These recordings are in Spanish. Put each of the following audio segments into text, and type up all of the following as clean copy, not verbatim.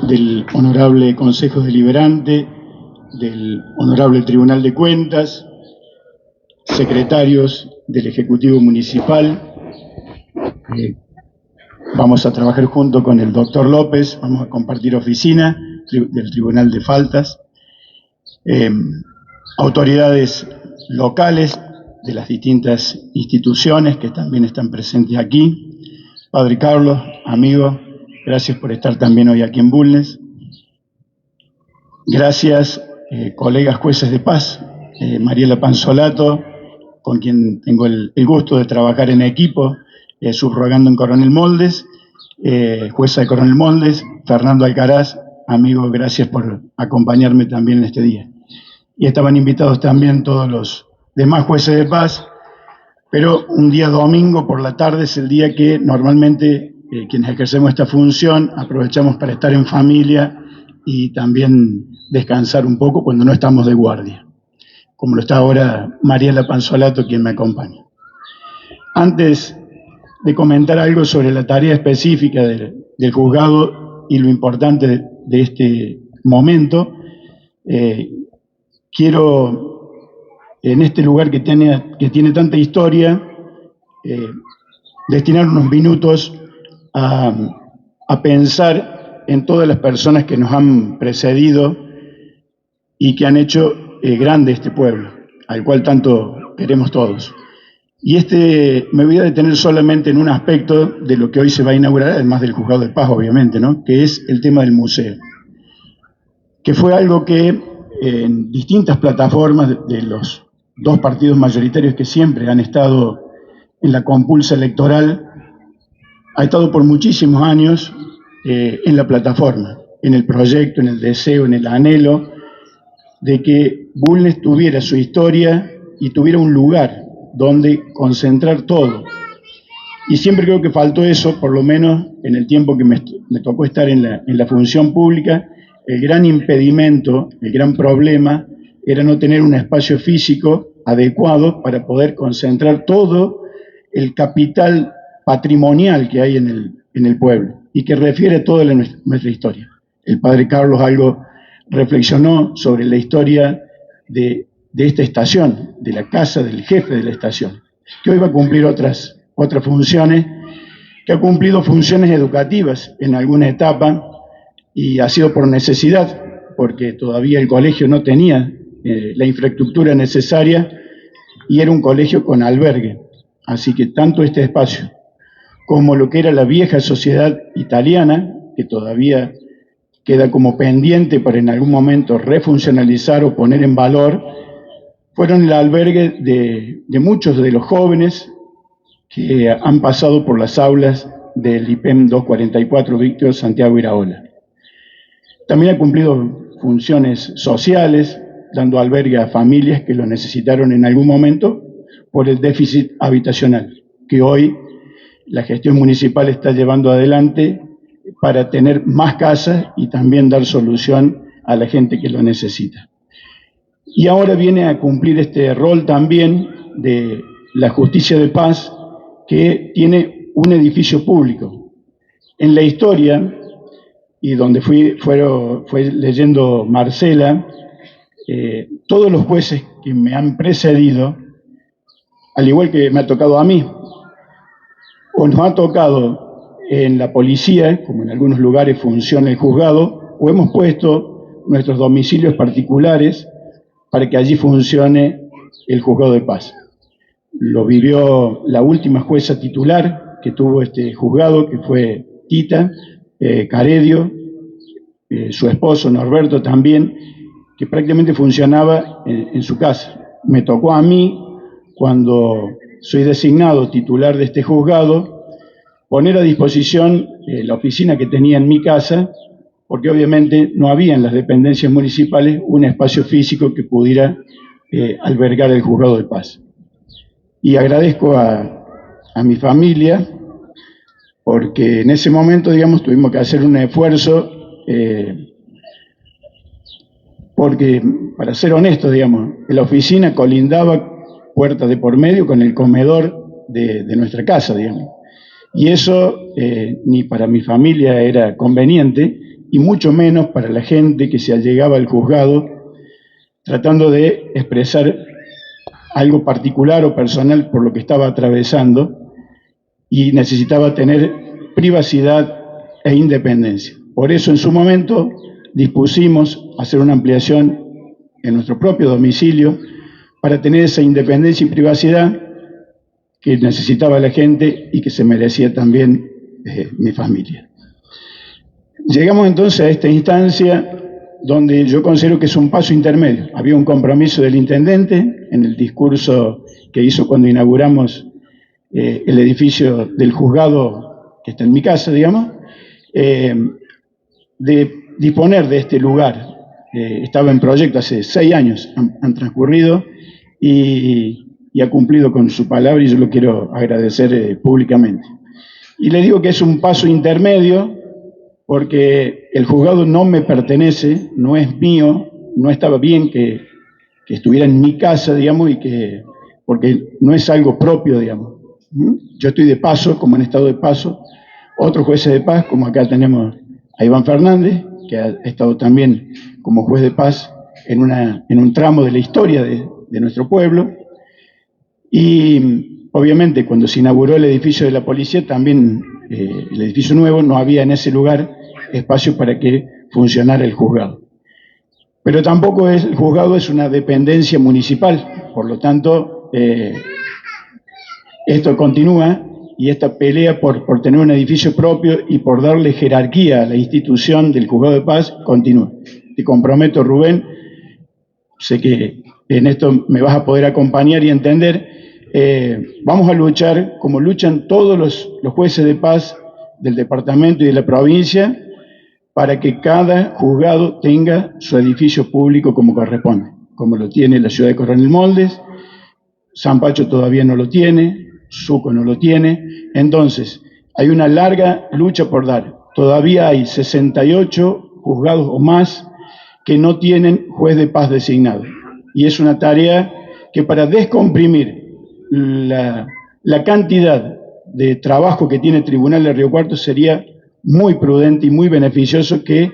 del Honorable Consejo Deliberante, del Honorable Tribunal de Cuentas, secretarios del Ejecutivo Municipal. Vamos a trabajar junto con el doctor López, vamos a compartir oficina del Tribunal de Faltas, autoridades locales de las distintas instituciones que también están presentes aquí. Padre Carlos, amigo, gracias por estar también hoy aquí en Bulnes. Gracias, colegas jueces de paz, Mariela Panzolato, con quien tengo el gusto de trabajar en equipo, subrogando en Coronel Moldes, jueza de Coronel Moldes, Fernando Alcaraz, amigo, gracias por acompañarme también en este día. Y estaban invitados también todos los demás jueces de paz, pero un día domingo por la tarde es el día que normalmente quienes ejercemos esta función aprovechamos para estar en familia y también descansar un poco cuando no estamos de guardia, como lo está ahora Mariela Panzolato, quien me acompaña. Antes de comentar algo sobre la tarea específica del juzgado y lo importante de este momento, quiero, en este lugar que tiene tanta historia, destinar unos minutos a pensar en todas las personas que nos han precedido y que han hecho grande este pueblo, al cual tanto queremos todos. Y me voy a detener solamente en un aspecto de lo que hoy se va a inaugurar, además del Juzgado de Paz, obviamente, ¿no?, que es el tema del museo, que fue algo que en distintas plataformas de los dos partidos mayoritarios que siempre han estado en la compulsa electoral, ha estado por muchísimos años en la plataforma, en el proyecto, en el deseo, en el anhelo de que Bulnes tuviera su historia y tuviera un lugar donde concentrar todo. Y siempre creo que faltó eso, por lo menos en el tiempo que me tocó estar en la función pública. El gran impedimento, el gran problema, era no tener un espacio físico adecuado para poder concentrar todo el capital patrimonial que hay en el pueblo y que refiere a toda nuestra historia. El padre Carlos algo reflexionó sobre la historia de esta estación, de la casa del jefe de la estación, que hoy va a cumplir otras funciones, que ha cumplido funciones educativas en alguna etapa y ha sido por necesidad, porque todavía el colegio no tenía la infraestructura necesaria y era un colegio con albergue. Así que tanto este espacio como lo que era la vieja sociedad italiana, que todavía queda como pendiente para en algún momento refuncionalizar o poner en valor, fueron el albergue de muchos de los jóvenes que han pasado por las aulas del IPEM 244 Víctor Santiago Iraola. También ha cumplido funciones sociales, dando albergue a familias que lo necesitaron en algún momento por el déficit habitacional, que hoy la gestión municipal está llevando adelante para tener más casas y también dar solución a la gente que lo necesita. Y ahora viene a cumplir este rol también de la justicia de paz, que tiene un edificio público. En la historia, y donde fue leyendo Marcela, todos los jueces que me han precedido, al igual que me ha tocado a mí, o nos ha tocado en la policía, como en algunos lugares funciona el juzgado, o hemos puesto nuestros domicilios particulares para que allí funcione el juzgado de paz. Lo vivió la última jueza titular que tuvo este juzgado, que fue Tita Caredio, su esposo Norberto también, que prácticamente funcionaba en su casa. Me tocó a mí, cuando soy designado titular de este juzgado, poner a disposición la oficina que tenía en mi casa, porque obviamente no había en las dependencias municipales un espacio físico que pudiera albergar el juzgado de paz. Y agradezco a mi familia, porque en ese momento, digamos, tuvimos que hacer un esfuerzo, porque, para ser honestos, digamos, la oficina colindaba puerta de por medio con el comedor de nuestra casa, digamos. Y eso ni para mi familia era conveniente, y mucho menos para la gente que se allegaba al juzgado tratando de expresar algo particular o personal por lo que estaba atravesando y necesitaba tener privacidad e independencia. Por eso en su momento dispusimos hacer una ampliación en nuestro propio domicilio para tener esa independencia y privacidad que necesitaba la gente y que se merecía también mi familia. Llegamos entonces a esta instancia donde yo considero que es un paso intermedio. Había un compromiso del intendente en el discurso que hizo cuando inauguramos el edificio del juzgado que está en mi casa, digamos, de disponer de este lugar. Estaba en proyecto hace 6 años, han transcurrido y ha cumplido con su palabra y yo lo quiero agradecer públicamente. Y le digo que es un paso intermedio porque el juzgado no me pertenece, no es mío, no estaba bien que estuviera en mi casa, digamos, porque no es algo propio, digamos. Yo estoy de paso, como en estado de paso, otros jueces de paz, como acá tenemos a Iván Fernández, que ha estado también como juez de paz en un tramo de la historia de nuestro pueblo. Y obviamente cuando se inauguró el edificio de la policía, también el edificio nuevo, no había en ese lugar espacio para que funcionara el juzgado. Pero tampoco el juzgado es una dependencia municipal, por lo tanto, esto continúa y esta pelea por tener un edificio propio y por darle jerarquía a la institución del juzgado de paz continúa. Te comprometo, Rubén, sé que en esto me vas a poder acompañar y entender. Vamos a luchar como luchan todos los jueces de paz del departamento y de la provincia para que cada juzgado tenga su edificio público como corresponde, como lo tiene la ciudad de Coronel Moldes. San Pacho todavía no lo tiene, Suco no lo tiene. Entonces, hay una larga lucha por dar. Todavía hay 68 juzgados o más que no tienen juez de paz designado. Y es una tarea que para descomprimir la cantidad de trabajo que tiene el Tribunal de Río Cuarto sería muy prudente y muy beneficioso que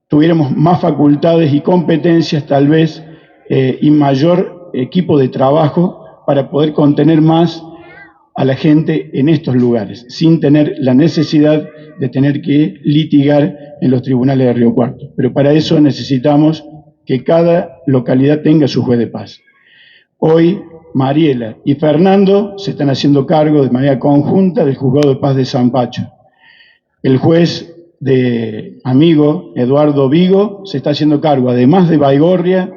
tuviéramos más facultades y competencias tal vez y mayor equipo de trabajo para poder contener más a la gente en estos lugares, sin tener la necesidad de tener que litigar en los tribunales de Río Cuarto. Pero para eso necesitamos que cada localidad tenga su juez de paz. Hoy Mariela y Fernando se están haciendo cargo de manera conjunta del Juzgado de Paz de San Pacho. El juez de amigo Eduardo Vigo se está haciendo cargo, además de Baigorria,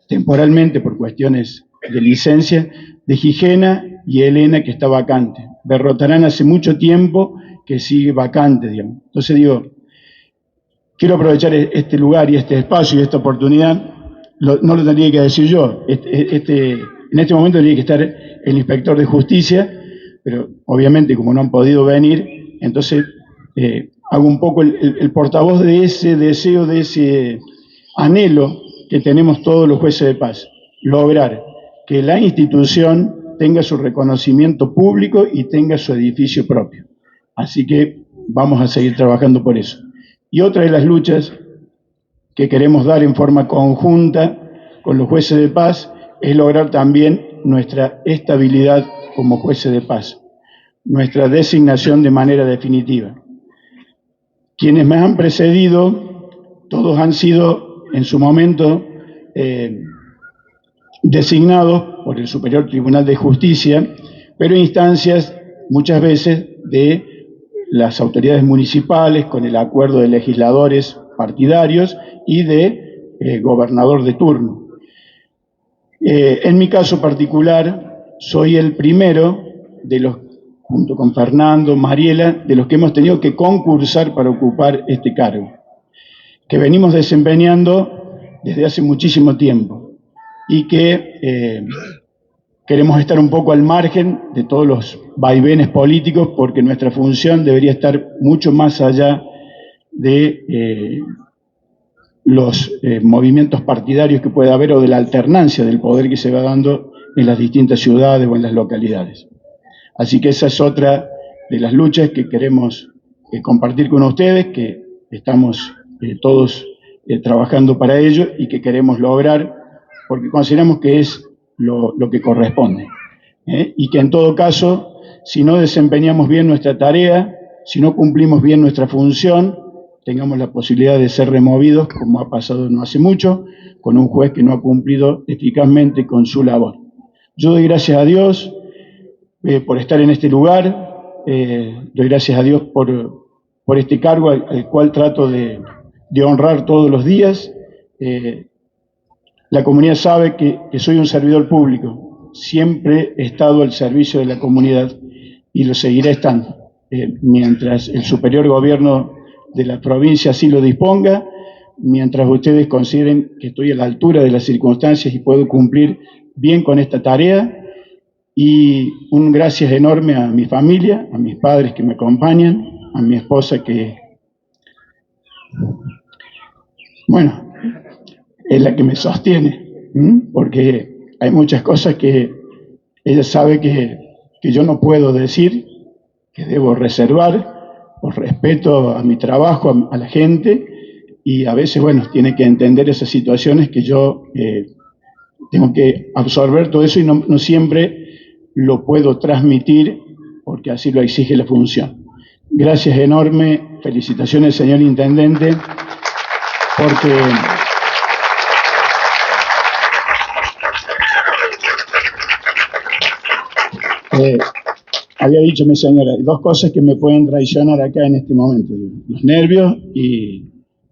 temporalmente por cuestiones de licencia, de Gijena y Elena, que está vacante. Berrotarán hace mucho tiempo que sigue vacante, digamos. Entonces digo, quiero aprovechar este lugar y este espacio y esta oportunidad, no lo tendría que decir yo, en este momento tendría que estar el inspector de justicia, pero obviamente como no han podido venir, entonces hago un poco el portavoz de ese deseo, de ese anhelo que tenemos todos los jueces de paz, lograr que la institución tenga su reconocimiento público y tenga su edificio propio. Así que vamos a seguir trabajando por eso. Y otra de las luchas que queremos dar en forma conjunta con los jueces de paz es lograr también nuestra estabilidad como jueces de paz, nuestra designación de manera definitiva. Quienes me han precedido, todos han sido en su momento designados por el Superior Tribunal de Justicia, pero en instancias muchas veces de las autoridades municipales con el acuerdo de legisladores partidarios y de gobernador de turno. En mi caso particular, soy el primero de los, junto con Fernando, Mariela, de los que hemos tenido que concursar para ocupar este cargo, que venimos desempeñando desde hace muchísimo tiempo y que queremos estar un poco al margen de todos los vaivenes políticos porque nuestra función debería estar mucho más allá de los movimientos partidarios que pueda haber o de la alternancia del poder que se va dando en las distintas ciudades o en las localidades. Así que esa es otra de las luchas que queremos compartir con ustedes, que estamos todos trabajando para ello y que queremos lograr, porque consideramos que es lo que corresponde. Y que en todo caso, si no desempeñamos bien nuestra tarea, si no cumplimos bien nuestra función, tengamos la posibilidad de ser removidos, como ha pasado no hace mucho, con un juez que no ha cumplido eficazmente con su labor. Yo doy gracias a Dios por estar en este lugar, doy gracias a Dios por este cargo al cual trato de honrar todos los días. La comunidad sabe que soy un servidor público, siempre he estado al servicio de la comunidad y lo seguiré estando, mientras el superior gobierno de la provincia así lo disponga, mientras ustedes consideren que estoy a la altura de las circunstancias y puedo cumplir bien con esta tarea. Y un gracias enorme a mi familia, a mis padres que me acompañan, a mi esposa que, bueno, es la que me sostiene, porque hay muchas cosas que ella sabe que yo no puedo decir, que debo reservar por respeto a mi trabajo, a la gente, y a veces, bueno, tiene que entender esas situaciones que yo tengo que absorber todo eso y no siempre lo puedo transmitir porque así lo exige la función. Gracias enorme, felicitaciones señor Intendente, porque había dicho mi señora, hay dos cosas que me pueden traicionar acá en este momento, los nervios y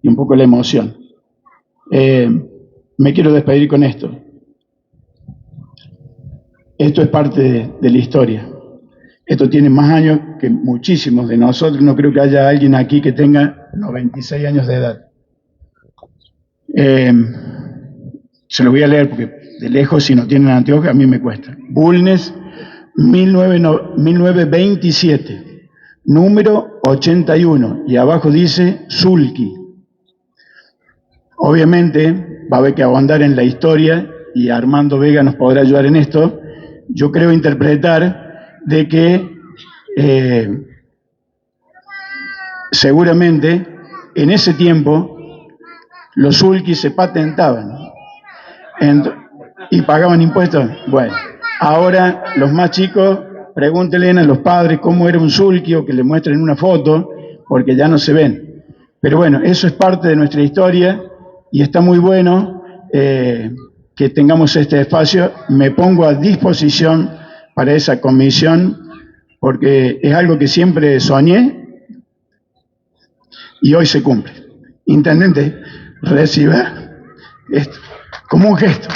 un poco la emoción. Me quiero despedir con esto. Esto es parte de la historia. Esto tiene más años que muchísimos de nosotros. No creo que haya alguien aquí que tenga 96 años de edad. Se lo voy a leer porque de lejos, si no tienen anteojos, a mí me cuesta. Bulnes, 1927, número 81, y abajo dice Sulki. Obviamente va a haber que ahondar en la historia y Armando Vega nos podrá ayudar en esto. Yo creo interpretar de que seguramente en ese tiempo los sulkis se patentaban y pagaban impuestos. Bueno, ahora los más chicos, pregúntenle a los padres cómo era un sulki o que le muestren una foto, porque ya no se ven. Pero bueno, eso es parte de nuestra historia y está muy bueno que tengamos este espacio. Me pongo a disposición para esa comisión porque es algo que siempre soñé y hoy se cumple. Intendente, reciba esto como un gesto.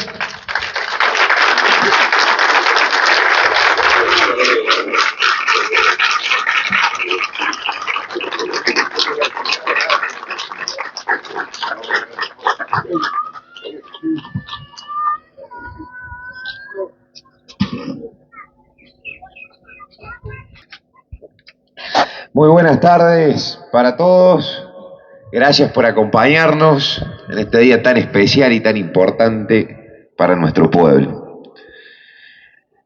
Muy buenas tardes para todos. Gracias por acompañarnos en este día tan especial y tan importante para nuestro pueblo.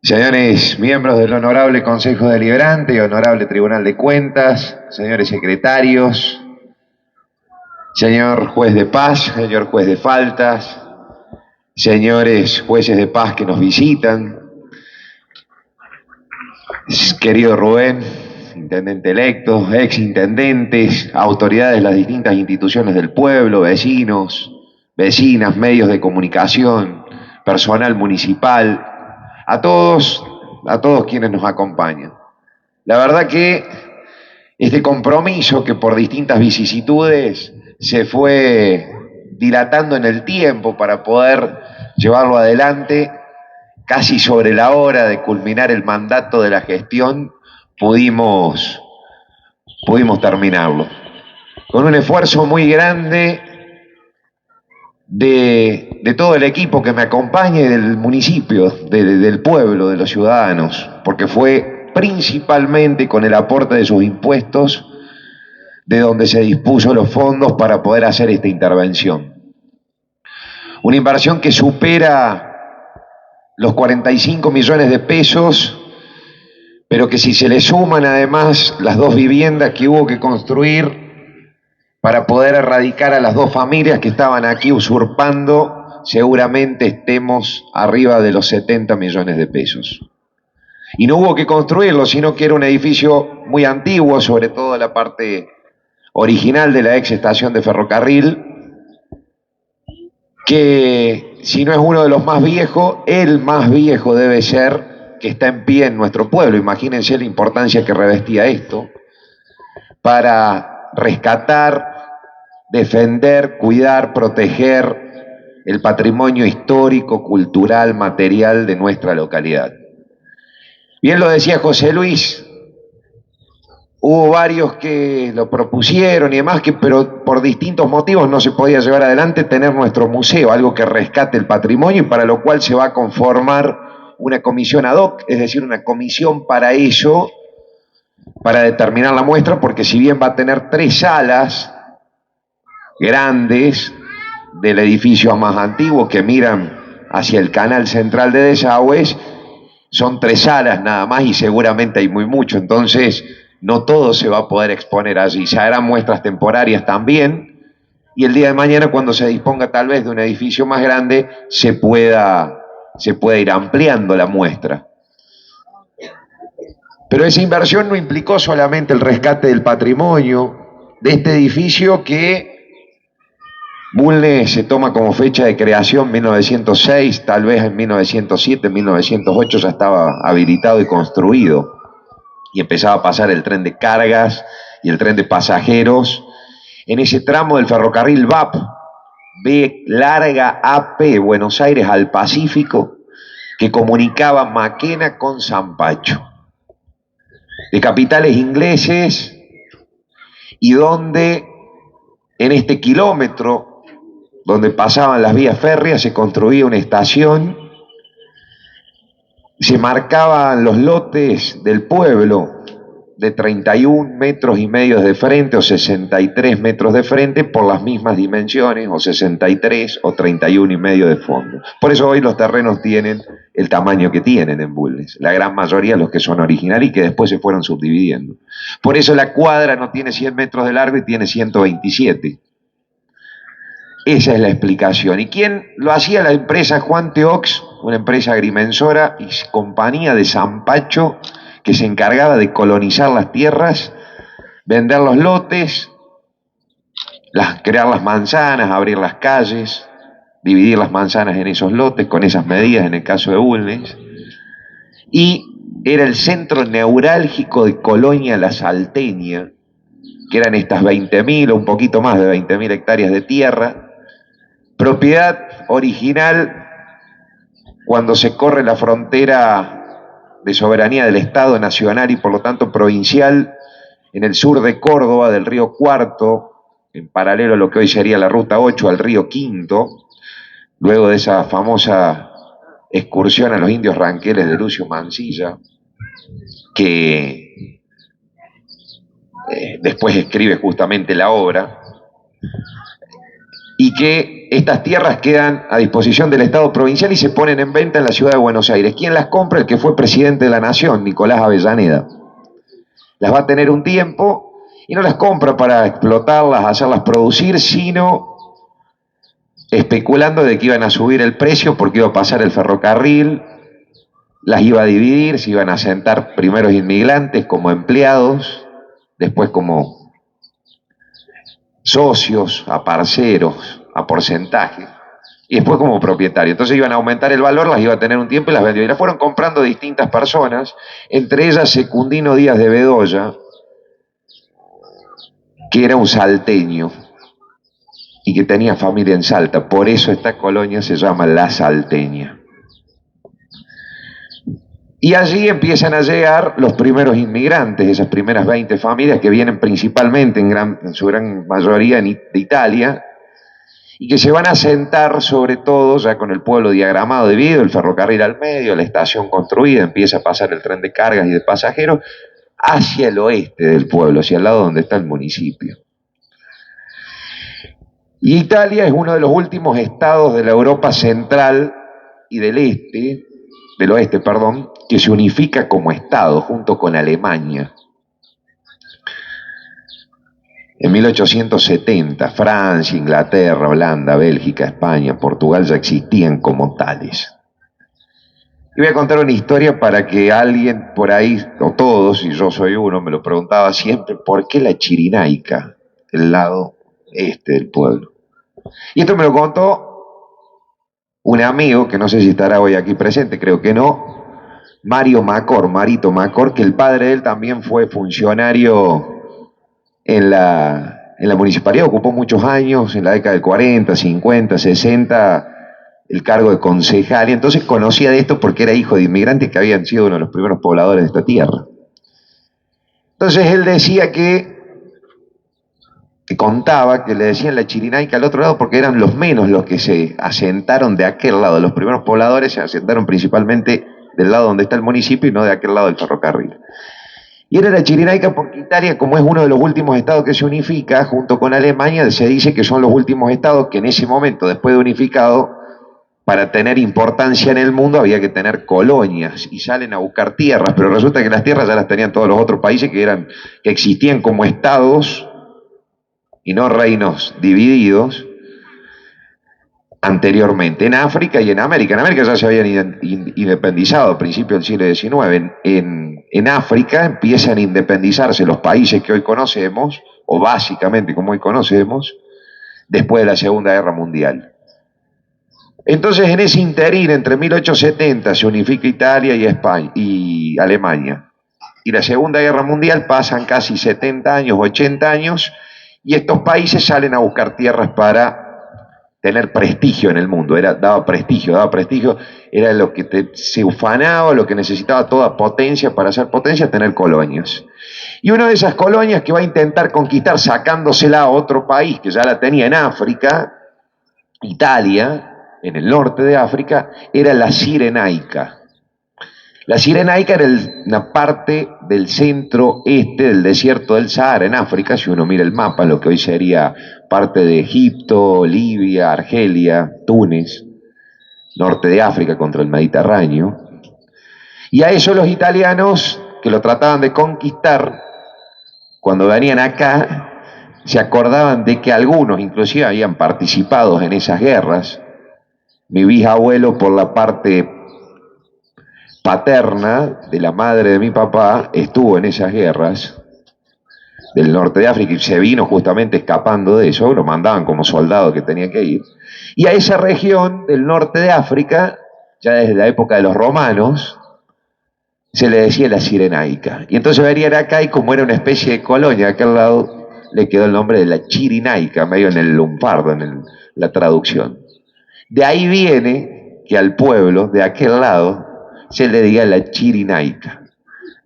Señores miembros del Honorable Consejo Deliberante y Honorable Tribunal de Cuentas, señores secretarios, señor juez de paz, señor juez de faltas, señores jueces de paz que nos visitan, querido Rubén, intendente electo, exintendentes, autoridades de las distintas instituciones del pueblo, vecinos, vecinas, medios de comunicación, personal municipal, a todos quienes nos acompañan. La verdad que este compromiso que por distintas vicisitudes se fue dilatando en el tiempo para poder llevarlo adelante, casi sobre la hora de culminar el mandato de la gestión, pudimos terminarlo. Con un esfuerzo muy grande de todo el equipo que me acompaña y del municipio, del pueblo, de los ciudadanos, porque fue principalmente con el aporte de sus impuestos de donde se dispuso los fondos para poder hacer esta intervención. Una inversión que supera los 45 millones de pesos, pero que si se le suman además las dos viviendas que hubo que construir para poder erradicar a las dos familias que estaban aquí usurpando, seguramente estemos arriba de los 70 millones de pesos. Y no hubo que construirlo, sino que era un edificio muy antiguo, sobre todo la parte original de la ex estación de ferrocarril, que si no es uno de los más viejos, el más viejo debe ser, que está en pie en nuestro pueblo. Imagínense la importancia que revestía esto para rescatar, defender, cuidar, proteger el patrimonio histórico, cultural, material de nuestra localidad. Bien lo decía José Luis, hubo varios que lo propusieron y demás, pero por distintos motivos no se podía llevar adelante tener nuestro museo, algo que rescate el patrimonio y para lo cual se va a conformar una comisión ad hoc, es decir, una comisión para ello, para determinar la muestra, porque si bien va a tener 3 salas grandes del edificio más antiguo que miran hacia el canal central de desagües, son 3 salas nada más y seguramente hay muy mucho, entonces no todo se va a poder exponer allí, se harán muestras temporarias también y el día de mañana cuando se disponga tal vez de un edificio más grande se pueda ir ampliando la muestra. Pero esa inversión no implicó solamente el rescate del patrimonio de este edificio que Bulnes se toma como fecha de creación 1906, tal vez en 1907, 1908 ya estaba habilitado y construido y empezaba a pasar el tren de cargas y el tren de pasajeros en ese tramo del ferrocarril VAP, B larga AP, Buenos Aires al Pacífico, que comunicaba Maquena con Zampacho, de capitales ingleses, y donde en este kilómetro donde pasaban las vías férreas se construía una estación, se marcaban los lotes del pueblo de 31 metros y medio de frente o 63 metros de frente por las mismas dimensiones, o 63 o 31 y medio de fondo. Por eso hoy los terrenos tienen el tamaño que tienen en Bulnes, la gran mayoría los que son originales y que después se fueron subdividiendo. Por eso la cuadra no tiene 100 metros de largo y tiene 127. Esa es la explicación. ¿Y quién lo hacía? La empresa Juan Teox, una empresa agrimensora y compañía de Zampacho que se encargaba de colonizar las tierras, vender los lotes, crear las manzanas, abrir las calles, dividir las manzanas en esos lotes con esas medidas en el caso de Bulnes. Y era el centro neurálgico de Colonia La Salteña, que eran estas 20.000 o un poquito más de 20.000 hectáreas de tierra, propiedad original cuando se corre la frontera de soberanía del Estado nacional y por lo tanto provincial en el sur de Córdoba, del río Cuarto, en paralelo a lo que hoy sería la ruta 8 al río Quinto, luego de esa famosa excursión a los indios ranqueles de Lucio Mansilla, que después escribe justamente la obra, y que estas tierras quedan a disposición del Estado provincial y se ponen en venta en la ciudad de Buenos Aires. ¿Quién las compra? El que fue presidente de la Nación, Nicolás Avellaneda. Las va a tener un tiempo y no las compra para explotarlas, hacerlas producir, sino especulando de que iban a subir el precio porque iba a pasar el ferrocarril, las iba a dividir, se iban a sentar primeros inmigrantes como empleados, después como socios, a parceros, a porcentaje, y después como propietario. Entonces iban a aumentar el valor, las iba a tener un tiempo y las vendió. Y las fueron comprando distintas personas, entre ellas Secundino Díaz de Bedoya, que era un salteño y que tenía familia en Salta. Por eso esta colonia se llama La Salteña. Y allí empiezan a llegar los primeros inmigrantes, esas primeras 20 familias que vienen principalmente en su gran mayoría de Italia, y que se van a sentar sobre todo ya con el pueblo diagramado, dividido, el ferrocarril al medio, la estación construida, empieza a pasar el tren de cargas y de pasajeros hacia el oeste del pueblo, hacia el lado donde está el municipio. Y Italia es uno de los últimos estados de la Europa central y del oeste, que se unifica como estado junto con Alemania. En 1870, Francia, Inglaterra, Holanda, Bélgica, España, Portugal ya existían como tales. Y voy a contar una historia para que alguien por ahí, o todos, y yo soy uno, me lo preguntaba siempre, ¿por qué la Chirinaica, el lado este del pueblo? Y esto me lo contó un amigo, que no sé si estará hoy aquí presente, creo que no, Marito Macor, que el padre de él también fue funcionario en la municipalidad, ocupó muchos años, en la década del 40, 50, 60, el cargo de concejal, y entonces conocía de esto porque era hijo de inmigrantes que habían sido uno de los primeros pobladores de esta tierra. Entonces él decía que contaba que le decían la Chirinaica al otro lado porque eran los menos los que se asentaron de aquel lado. Los primeros pobladores se asentaron principalmente del lado donde está el municipio y no de aquel lado del ferrocarril. Y era la Chirinaica porque Italia, como es uno de los últimos estados que se unifica junto con Alemania, se dice que son los últimos estados que en ese momento, después de unificado, para tener importancia en el mundo había que tener colonias y salen a buscar tierras, pero resulta que las tierras ya las tenían todos los otros países que existían como estados y no reinos divididos anteriormente, en África y en América. En América ya se habían independizado a principios del siglo XIX. En África empiezan a independizarse los países que hoy conocemos, o básicamente como hoy conocemos, después de la Segunda Guerra Mundial. Entonces, en ese interín, entre 1870 se unifica Italia y España y Alemania. Y la Segunda Guerra Mundial pasan casi 70 años, 80 años, y estos países salen a buscar tierras para tener prestigio en el mundo. Daba prestigio, era lo que se ufanaba, lo que necesitaba toda potencia para hacer potencia, tener colonias. Y una de esas colonias que va a intentar conquistar sacándosela a otro país que ya la tenía en África, Italia, en el norte de África, era la Cirenaica. La Cirenaica era una parte del centro este del desierto del Sahara en África, si uno mira el mapa, lo que hoy sería parte de Egipto, Libia, Argelia, Túnez, norte de África contra el Mediterráneo. Y a eso los italianos, que lo trataban de conquistar, cuando venían acá, se acordaban de que algunos inclusive habían participado en esas guerras. Mi bisabuelo, por la parte paterna de la madre de mi papá, estuvo en esas guerras del norte de África y se vino justamente escapando de eso, lo mandaban como soldado que tenía que ir. Y a esa región del norte de África, ya desde la época de los romanos, se le decía la Cirenaica. Y entonces venían acá y como era una especie de colonia de aquel lado, le quedó el nombre de la Chirinaica, medio en el lunfardo, en la traducción. De ahí viene que al pueblo de aquel lado se le diga la Chirinaica,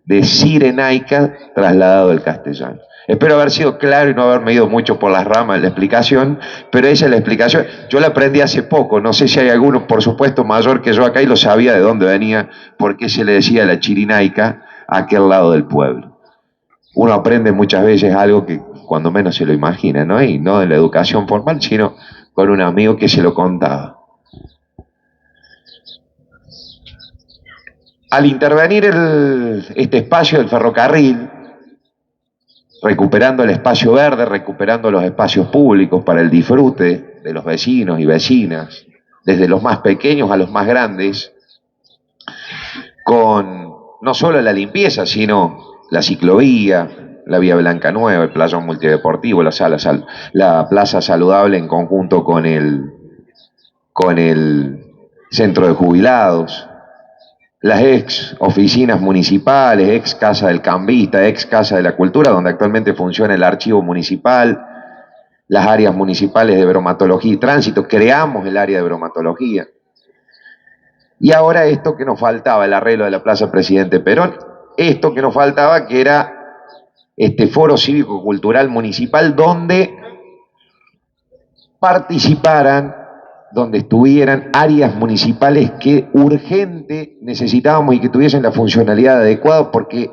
de Cirenaica trasladado al castellano. Espero haber sido claro y no haberme ido mucho por las ramas de la explicación, pero esa es la explicación. Yo la aprendí hace poco, no sé si hay alguno, por supuesto, mayor que yo acá y lo sabía de dónde venía, por qué se le decía la Chirinaica a aquel lado del pueblo. Uno aprende muchas veces algo que cuando menos se lo imagina, ¿no? Y no en la educación formal, sino con un amigo que se lo contaba. Al intervenir este espacio del ferrocarril, recuperando el espacio verde, recuperando los espacios públicos para el disfrute de los vecinos y vecinas, desde los más pequeños a los más grandes, con no solo la limpieza, sino la ciclovía, la Vía Blanca Nueva, el playón multideportivo, la plaza saludable en conjunto con el centro de jubilados, las ex oficinas municipales, ex casa del cambista, ex casa de la cultura, donde actualmente funciona el archivo municipal, las áreas municipales de bromatología y tránsito, creamos el área de bromatología. Y ahora esto que nos faltaba, el arreglo de la Plaza Presidente Perón, esto que nos faltaba que era este foro cívico-cultural municipal donde participaran, donde estuvieran áreas municipales que urgente necesitábamos y que tuviesen la funcionalidad adecuada, porque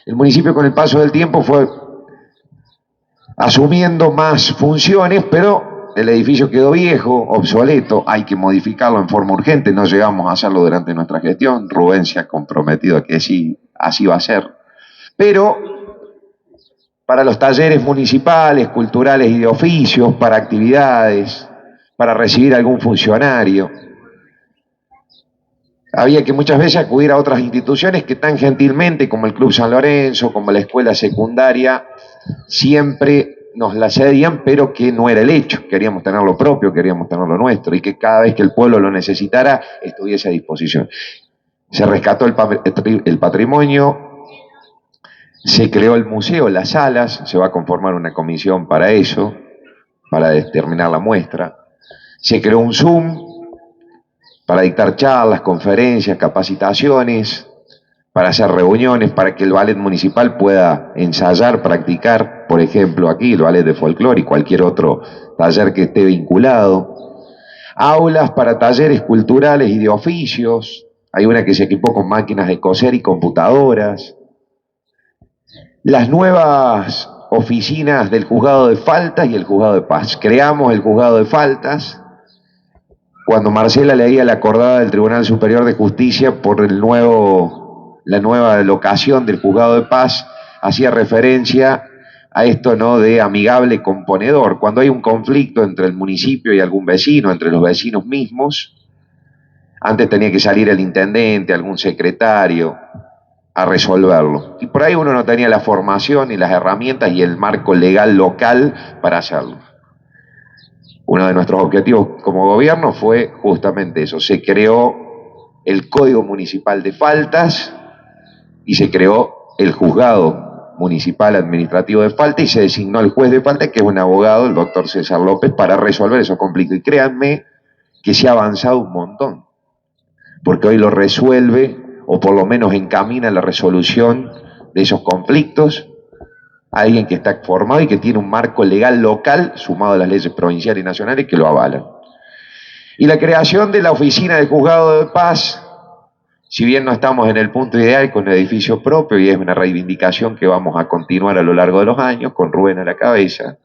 el municipio con el paso del tiempo fue asumiendo más funciones, pero el edificio quedó viejo, obsoleto, hay que modificarlo en forma urgente, no llegamos a hacerlo durante nuestra gestión, Rubén se ha comprometido a que sí, así va a ser, pero para los talleres municipales, culturales y de oficios, para actividades, para recibir algún funcionario. Había que muchas veces acudir a otras instituciones que tan gentilmente, como el Club San Lorenzo, como la escuela secundaria, siempre nos la cedían, pero que no era el hecho. Queríamos tener lo propio, queríamos tener lo nuestro, y que cada vez que el pueblo lo necesitara, estuviese a disposición. Se rescató el patrimonio, se creó el museo, las salas, se va a conformar una comisión para eso, para determinar la muestra. Se creó un Zoom para dictar charlas, conferencias, capacitaciones, para hacer reuniones, para que el ballet municipal pueda ensayar, practicar, por ejemplo, aquí el ballet de folclore y cualquier otro taller que esté vinculado. Aulas para talleres culturales y de oficios. Hay una que se equipó con máquinas de coser y computadoras. Las nuevas oficinas del juzgado de faltas y el juzgado de paz. Creamos el juzgado de faltas. Cuando Marcela leía la acordada del Tribunal Superior de Justicia por la nueva locación del juzgado de paz, hacía referencia a esto, ¿no?, de amigable componedor. Cuando hay un conflicto entre el municipio y algún vecino, entre los vecinos mismos, antes tenía que salir el intendente, algún secretario, a resolverlo. Y por ahí uno no tenía la formación y las herramientas y el marco legal local para hacerlo. Uno de nuestros objetivos como gobierno fue justamente eso. Se creó el Código Municipal de Faltas y se creó el Juzgado Municipal Administrativo de Falta y se designó el juez de falta, que es un abogado, el doctor César López, para resolver esos conflictos. Y créanme que se ha avanzado un montón, porque hoy lo resuelve, o por lo menos encamina la resolución de esos conflictos, alguien que está formado y que tiene un marco legal local sumado a las leyes provinciales y nacionales que lo avalan. Y la creación de la oficina del juzgado de paz, si bien no estamos en el punto ideal con el edificio propio, y es una reivindicación que vamos a continuar a lo largo de los años, con Rubén a la cabeza,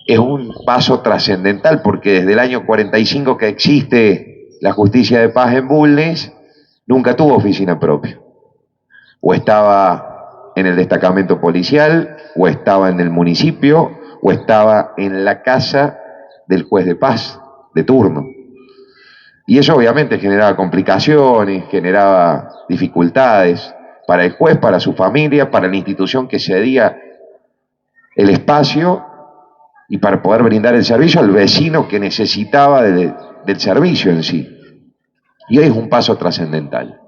es un paso trascendental, porque desde el año 45 que existe la justicia de paz en Bulnes, nunca tuvo oficina propia. O estaba en el destacamento policial, o estaba en el municipio, o estaba en la casa del juez de paz de turno. Y eso obviamente generaba complicaciones, generaba dificultades para el juez, para su familia, para la institución que cedía el espacio y para poder brindar el servicio al vecino que necesitaba del servicio en sí. Y hoy es un paso trascendental.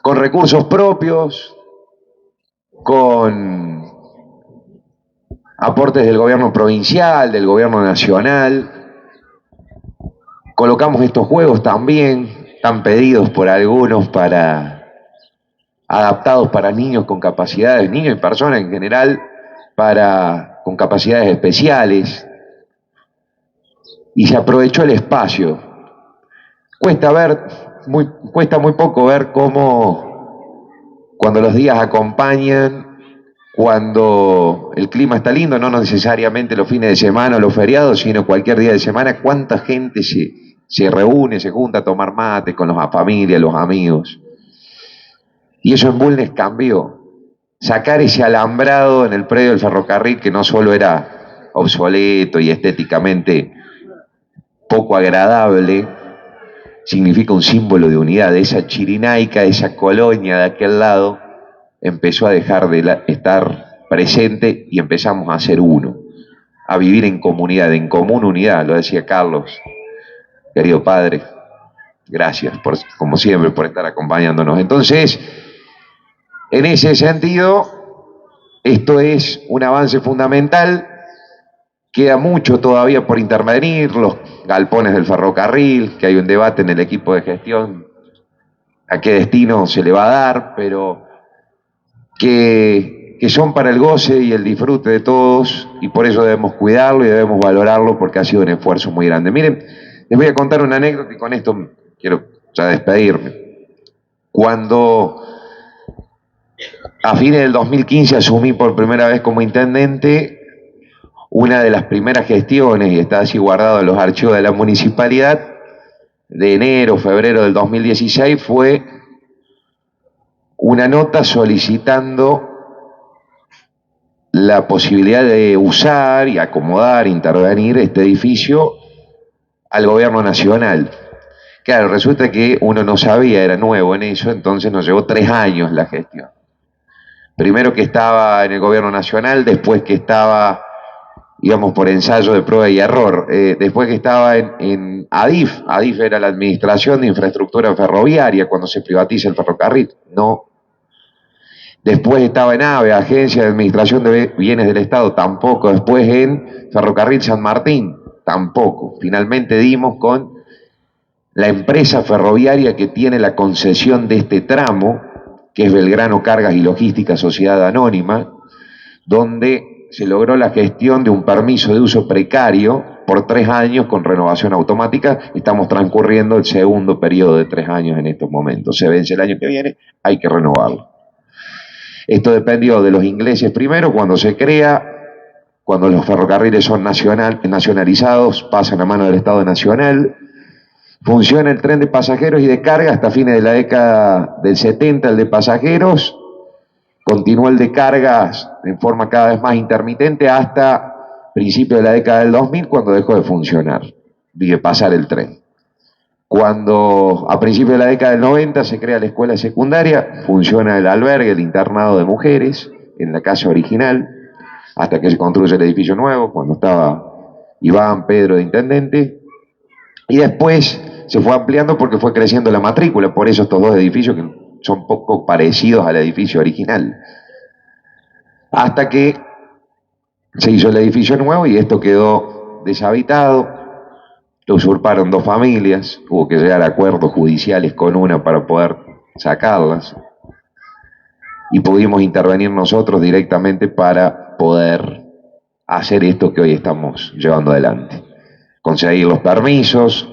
Con recursos propios, con aportes del gobierno provincial, del gobierno nacional. Colocamos estos juegos también, tan pedidos por algunos, adaptados para niños con capacidades, niños y personas en general, con capacidades especiales. Y se aprovechó el espacio. Cuesta muy poco ver cómo, cuando los días acompañan, cuando el clima está lindo, no necesariamente los fines de semana o los feriados, sino cualquier día de semana, cuánta gente se reúne, se junta a tomar mate con la familia, los amigos. Y eso en Bulnes cambió. Sacar ese alambrado en el predio del ferrocarril, que no solo era obsoleto y estéticamente poco agradable, significa un símbolo de unidad. Esa chirinaica, esa colonia de aquel lado, empezó a dejar de estar presente y empezamos a ser uno, a vivir en comunidad, en común unidad, lo decía Carlos. Querido padre, gracias como siempre por estar acompañándonos. Entonces, en ese sentido, esto es un avance fundamental. Queda mucho todavía por intervenir, los galpones del ferrocarril, que hay un debate en el equipo de gestión a qué destino se le va a dar, pero que son para el goce y el disfrute de todos, y por eso debemos cuidarlo y debemos valorarlo, porque ha sido un esfuerzo muy grande. Miren, les voy a contar una anécdota y con esto quiero ya despedirme. Cuando a fines del 2015 asumí por primera vez como intendente, una de las primeras gestiones, y está así guardado en los archivos de la municipalidad, de enero, febrero del 2016, fue una nota solicitando la posibilidad de usar y acomodar, intervenir este edificio al gobierno nacional. Claro, resulta que uno no sabía, era nuevo en eso, entonces nos llevó 3 años la gestión. Primero que estaba en el gobierno nacional, después que estaba, íbamos por ensayo de prueba y error, después que estaba en ADIF. ADIF era la Administración de Infraestructura Ferroviaria, cuando se privatiza el ferrocarril, no. Después estaba en AVE, Agencia de Administración de Bienes del Estado, tampoco. Después en Ferrocarril San Martín, tampoco. Finalmente dimos con la empresa ferroviaria que tiene la concesión de este tramo, que es Belgrano Cargas y Logística Sociedad Anónima, donde se logró la gestión de un permiso de uso precario por 3 años con renovación automática. Estamos transcurriendo el segundo periodo de 3 años en estos momentos. Se vence el año que viene, hay que renovarlo. Esto dependió de los ingleses primero, cuando se crea, cuando los ferrocarriles son nacionalizados, pasan a mano del Estado Nacional. Funciona el tren de pasajeros y de carga hasta fines de la década del 70, el de pasajeros. Continuó el de cargas en forma cada vez más intermitente hasta principios de la década del 2000, cuando dejó de funcionar, de pasar el tren. Cuando a principios de la década del 90 se crea la escuela secundaria, funciona el albergue, el internado de mujeres, en la casa original, hasta que se construye el edificio nuevo, cuando estaba Iván, Pedro de intendente, y después se fue ampliando porque fue creciendo la matrícula, por eso estos 2 edificios que son poco parecidos al edificio original. Hasta que se hizo el edificio nuevo y esto quedó deshabitado. Lo usurparon 2 familias, hubo que llegar a acuerdos judiciales con una para poder sacarlas, y pudimos intervenir nosotros directamente para poder hacer esto que hoy estamos llevando adelante. Conseguir los permisos,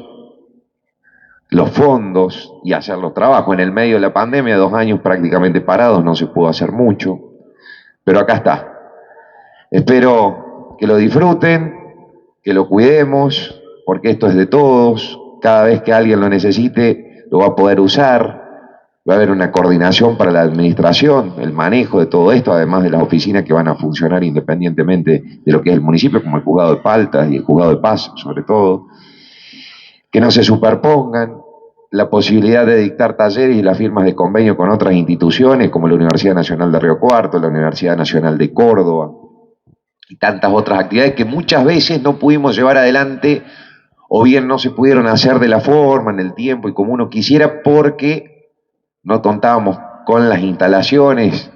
los fondos y hacer los trabajos. En el medio de la pandemia, 2 años prácticamente parados, no se pudo hacer mucho, pero acá está. Espero que lo disfruten, que lo cuidemos, porque esto es de todos. Cada vez que alguien lo necesite, lo va a poder usar. Va a haber una coordinación para la administración, el manejo de todo esto, además de las oficinas que van a funcionar independientemente de lo que es el municipio, como el Juzgado de Paltas y el Juzgado de Paz, sobre todo. Que no se superpongan. La posibilidad de dictar talleres y las firmas de convenio con otras instituciones, como la Universidad Nacional de Río Cuarto, la Universidad Nacional de Córdoba, y tantas otras actividades que muchas veces no pudimos llevar adelante, o bien no se pudieron hacer de la forma, en el tiempo y como uno quisiera, porque no contábamos con las instalaciones,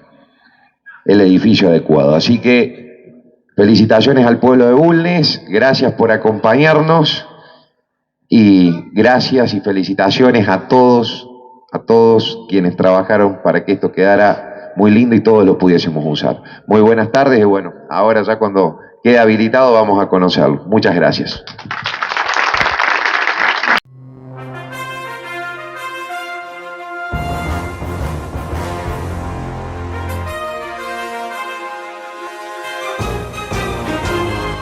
el edificio adecuado. Así que felicitaciones al pueblo de Bulnes, gracias por acompañarnos, y gracias y felicitaciones a todos quienes trabajaron para que esto quedara muy lindo y todos lo pudiésemos usar. Muy buenas tardes y bueno, ahora ya cuando quede habilitado vamos a conocerlo. Muchas gracias.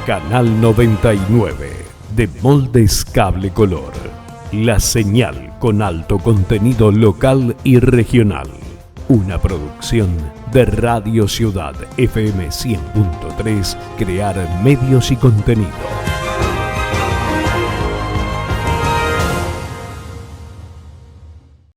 Canal 99 de Moldes Cable Color. La señal con alto contenido local y regional. Una producción de Radio Ciudad FM 100.3, Crear Medios y Contenido.